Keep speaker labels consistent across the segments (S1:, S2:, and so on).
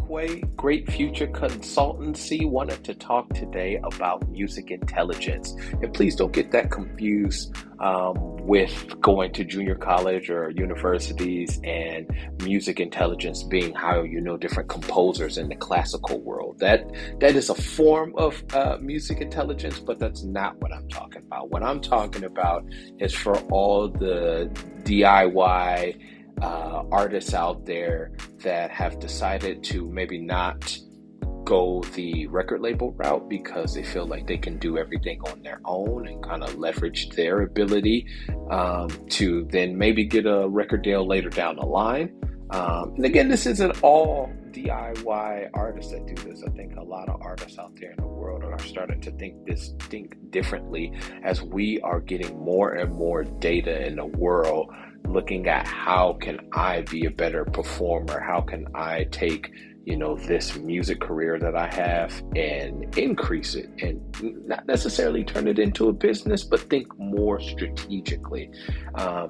S1: Great Future Consultancy. Wanted to talk today about music intelligence. And please don't get that confused with going to junior college or universities and music intelligence being how you know different composers in the classical world. That is a form of music intelligence, but that's not what I'm talking about. What I'm talking about is for all the DIY artists out there that have decided to maybe not go the record label route because they feel like they can do everything on their own and kind of leverage their ability to then maybe get a record deal later down the line. And again, this isn't all DIY artists that do this. I think a lot of artists out there in the world are starting to think differently as we are getting more and more data in the world, looking at how can I be a better performer? How can I take, this music career that I have and increase it and not necessarily turn it into a business, but think more strategically.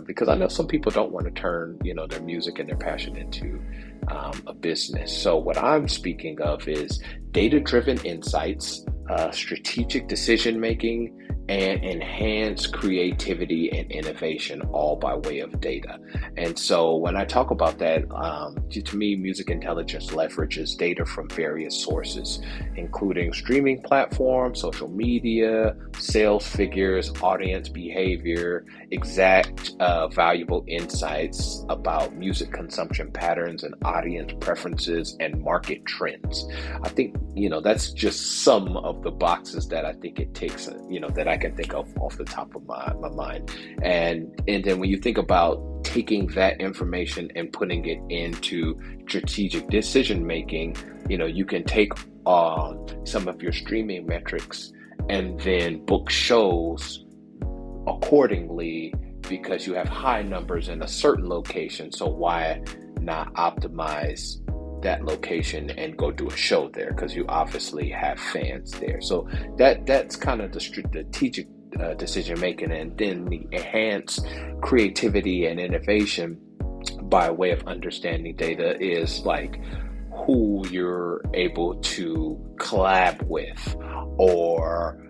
S1: Because I know some people don't want to turn, their music and their passion into a business. So what I'm speaking of is data-driven insights, strategic decision-making, and enhance creativity and innovation, all by way of data. And so when I talk about that, to me, music intelligence leverages data from various sources, including streaming platforms, social media, sales figures, audience behavior, exact valuable insights about music consumption patterns and audience preferences and market trends. I think, that's just some of the boxes that I think it takes, that I can think of off the top of my mind. And then when you think about taking that information and putting it into strategic decision making, you can take some of your streaming metrics and then book shows accordingly because you have high numbers in a certain location. So why not optimize that location and go do a show there, because you obviously have fans there. So that's kind of the strategic decision making, and then the enhanced creativity and innovation by way of understanding data is like who you're able to collab with, or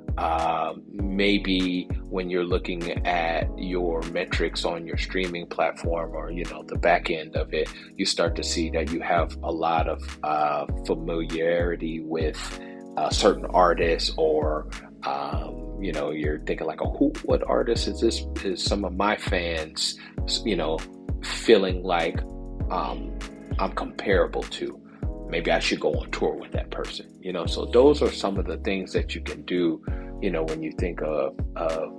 S1: maybe when you're looking at your metrics on your streaming platform or the back end of it, you start to see that you have a lot of familiarity with certain artists, or you're thinking like, what artist is this? Is some of my fans feeling like I'm comparable to? Maybe I should go on tour with that person. So those are some of the things that you can do when you think of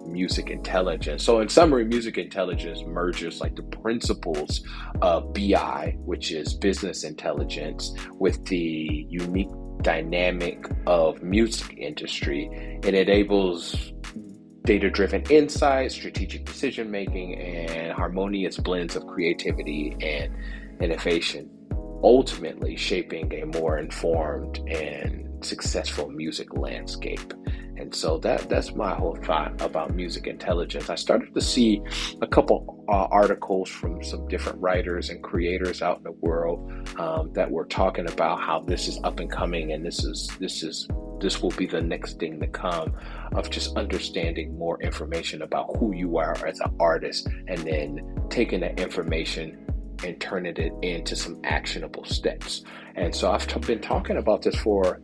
S1: music intelligence. So in summary, music intelligence merges like the principles of BI, which is business intelligence, with the unique dynamic of music industry. It enables data-driven insights, strategic decision-making, and harmonious blends of creativity and innovation, ultimately shaping a more informed and successful music landscape. And so that's my whole thought about music intelligence. I started to see a couple articles from some different writers and creators out in the world that were talking about how this is up and coming, and this will be the next thing to come, of just understanding more information about who you are as an artist, and then taking that information and turning it into some actionable steps. And so I've been talking about this for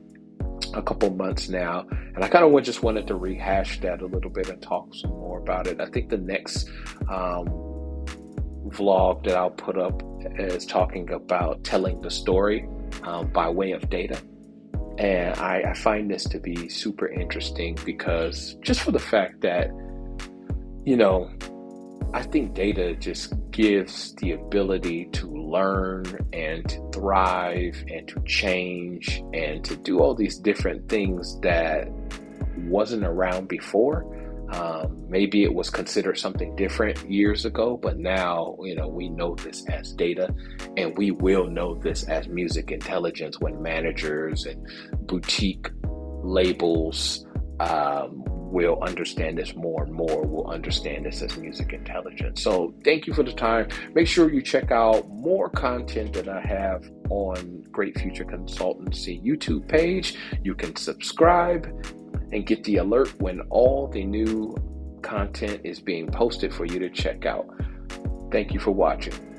S1: a couple months now, and I kind of just wanted to rehash that a little bit and talk some more about it. I think the next vlog that I'll put up is talking about telling the story by way of data. And I find this to be super interesting because just for the fact that, I think data just gives the ability to learn and to thrive and to change and to do all these different things that wasn't around before. Maybe it was considered something different years ago, but now, we know this as data, and we will know this as music intelligence when managers and boutique labels will understand this more and more, will understand this as music intelligence. So thank you for the time. Make sure you check out more content that I have on Great Future Consultancy YouTube page. You can subscribe and get the alert when all the new content is being posted for you to check out. Thank you for watching.